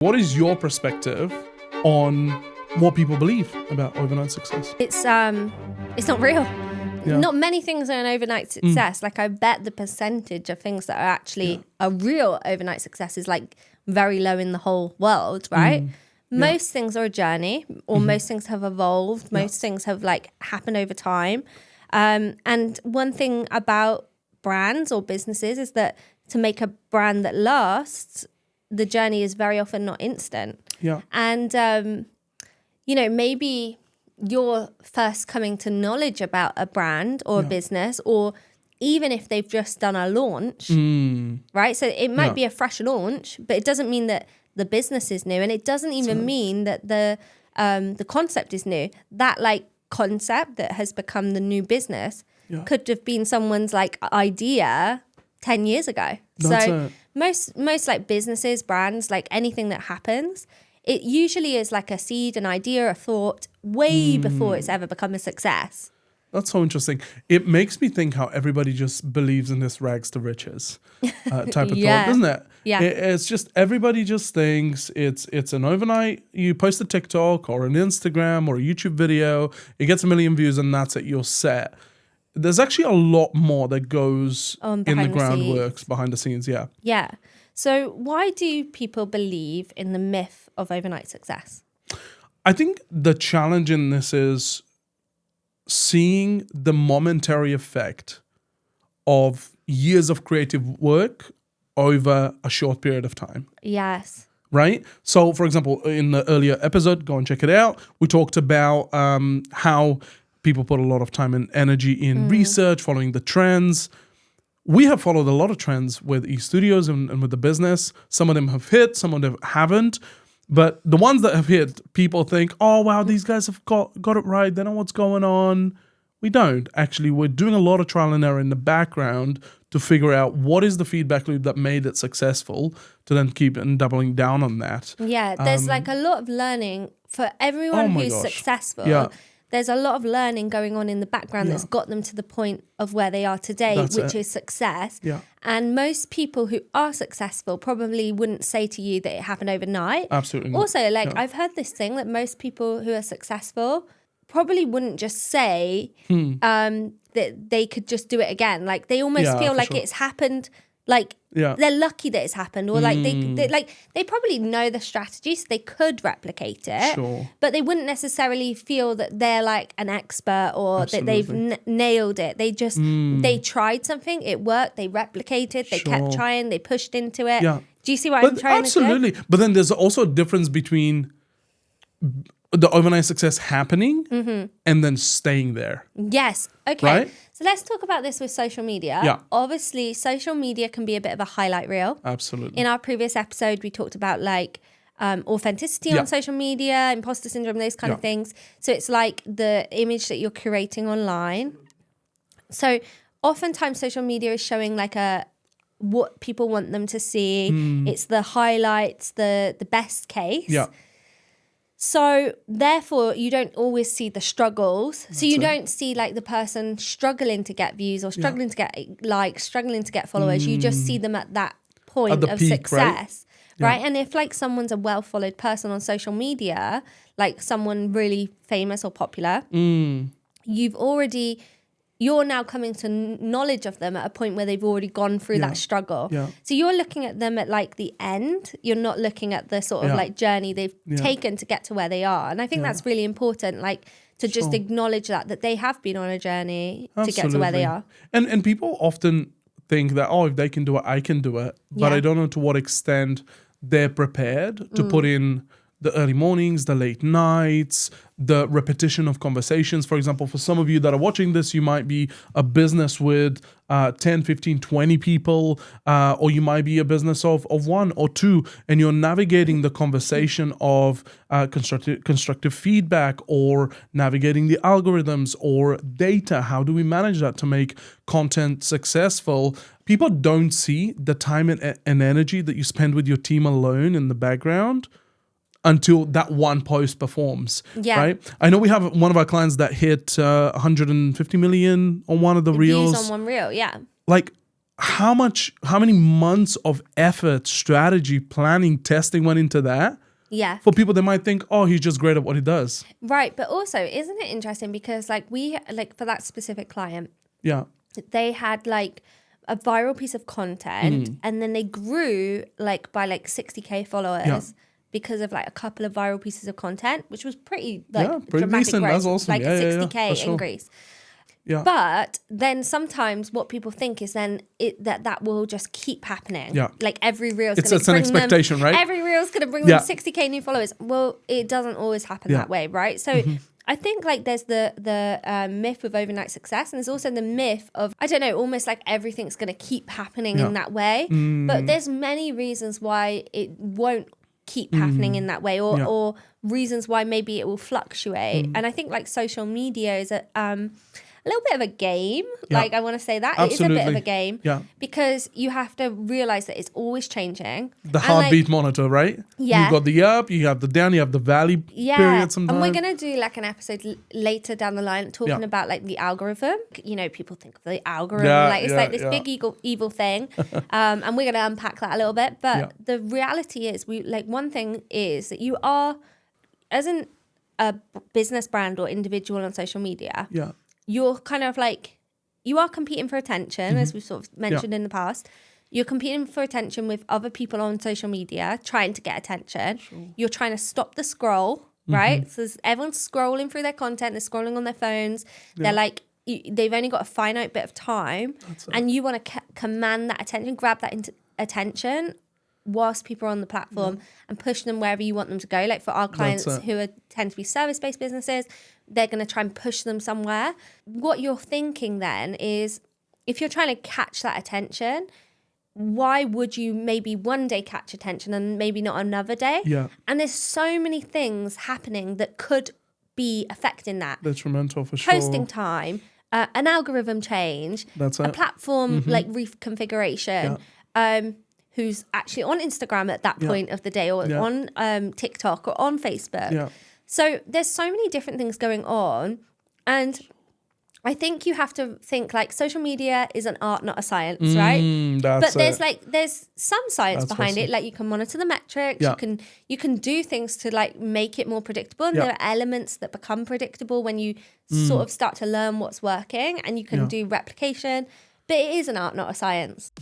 What is your perspective on what people believe about overnight success? It's not real. Yeah. Not many things are an overnight success. Like I bet the percentage of things that are actually a real overnight success is like very low in the whole world, right? Most things are a journey, or most things have evolved. Most things have like happened over time. And one thing about brands or businesses is that to make a brand that lasts, the journey is very often not instant. Yeah. And, maybe you're first coming to knowledge about a brand or a business, or even if they've just done a launch, right? So it might be a fresh launch, but it doesn't mean that the business is new. And it doesn't even mean that the concept is new. That like concept that has become the new business could have been someone's like idea 10 years ago. Most like businesses, brands, like anything that happens, it usually is like a seed, an idea, a thought way before it's ever become a success. That's so interesting. It makes me think how everybody just believes in this rags to riches type of thought, doesn't it? Yeah. It's just everybody just thinks it's an overnight. You post a TikTok or an Instagram or a YouTube video, it gets 1 million views and that's it, you're set. There's actually a lot more that goes in the groundworks behind the scenes. Yeah. Yeah. So why do people believe in the myth of overnight success? I think the challenge in this is seeing the momentary effect of years of creative work over a short period of time. Yes. Right? So, for example, in the earlier episode, go and check it out, we talked about how people put a lot of time and energy in research, following the trends. We have followed a lot of trends with eStudios and with the business. Some of them have hit, some of them haven't. But the ones that have hit, people think, oh, wow, these guys have got it right. They know what's going on. We don't. Actually, we're doing a lot of trial and error in the background to figure out what is the feedback loop that made it successful to then keep and doubling down on that. Yeah, there's like a lot of learning for everyone who's successful. Yeah. There's a lot of learning going on in the background that's got them to the point of where they are today, which is success. Yeah. And most people who are successful probably wouldn't say to you that it happened overnight. Absolutely not. Also, I've heard this thing that most people who are successful probably wouldn't just say that they could just do it again. Like they almost feel like it's happened. Like they're lucky that it's happened, or like they probably know the strategy, so they could replicate it, but they wouldn't necessarily feel that they're like an expert or that they've nailed it. They just they tried something, it worked, they replicated, they kept trying, they pushed into it. Do you see what I'm trying to say? Absolutely. But then there's also a difference between the overnight success happening and then staying there. Yes. Okay. Right? So let's talk about this with social media. Yeah. Obviously, social media can be a bit of a highlight reel. Absolutely. In our previous episode, we talked about like authenticity on social media, imposter syndrome, those kind of things. So it's like the image that you're curating online. So oftentimes social media is showing like what people want them to see. It's the highlights, the best case. Yeah. So therefore, you don't always see the struggles. So you don't see like the person struggling to get views or struggling to get likes, struggling to get followers. You just see them at that point of peak, success, right? And if like someone's a well-followed person on social media, like someone really famous or popular, you're now coming to knowledge of them at a point where they've already gone through that struggle. So you're looking at them at like the end. You're not looking at the sort of like journey they've taken to get to where they are. And I think that's really important, like to just acknowledge that they have been on a journey to get to where they are. And people often think that, oh, if they can do it, I can do it. But I don't know to what extent they're prepared to put in the early mornings, the late nights, the repetition of conversations. For example, for some of you that are watching this, you might be a business with 10, 15, 20 people, or you might be a business of 1 or 2, and you're navigating the conversation of constructive feedback, or navigating the algorithms or data. How do we manage that to make content successful? People don't see the time and energy that you spend with your team alone in the background until that one post performs, right? I know we have one of our clients that hit 150 million on one of the reels. Views on one reel, Like, how many months of effort, strategy, planning, testing went into that? Yeah. For people that might think, oh, he's just great at what he does. Right. But also, isn't it interesting? Because for that specific client, Yeah. they had like a viral piece of content and then they grew like by like 60K followers because of like a couple of viral pieces of content, which was pretty pretty dramatic decent. growth, That's awesome. like Yeah, a yeah, 60K for sure. increase. Yeah. But then sometimes what people think is then that will just keep happening. Yeah. Like every reel is going to It's an expectation, right? Every reel is going to bring them 60K new followers. Well, it doesn't always happen that way, right? So I think like there's the myth of overnight success, and there's also the myth of, I don't know, almost like everything's going to keep happening in that way. But there's many reasons why it won't keep happening in that way, or reasons why maybe it will fluctuate. And I think like social media is a little bit of a game. Like I want to say that. Absolutely. It is a bit of a game. Yeah. Because you have to realize that it's always changing. The heartbeat monitor, right? Yeah. You've got the up, you have the down, you have the valley period sometimes. And we're going to do like an episode later down the line talking about like the algorithm. You know, people think of the algorithm it's like this big evil thing. And we're going to unpack that a little bit. But the reality is, one thing is that you are, as a business brand or individual on social media, you're kind of like, you are competing for attention, as we've sort of mentioned in the past. You're competing for attention with other people on social media, trying to get attention. Sure. You're trying to stop the scroll, right? So everyone's scrolling through their content, they're scrolling on their phones. They're like, they've only got a finite bit of time. And you want to command that attention, grab that attention whilst people are on the platform and push them wherever you want them to go. Like for our clients who tend to be service-based businesses, they're going to try and push them somewhere. What you're thinking then is, if you're trying to catch that attention, why would you maybe one day catch attention and maybe not another day? Yeah. And there's so many things happening that could be affecting that. Detrimental for sure. Posting time, an algorithm change, a platform like reconfiguration, who's actually on Instagram at that point of the day, or on TikTok or on Facebook. Yeah. So there's so many different things going on. And I think you have to think like social media is an art, not a science, right? But there's some science behind it. Like you can monitor the metrics, you can do things to like make it more predictable. And there are elements that become predictable when you sort of start to learn what's working, and you can do replication. But it is an art, not a science.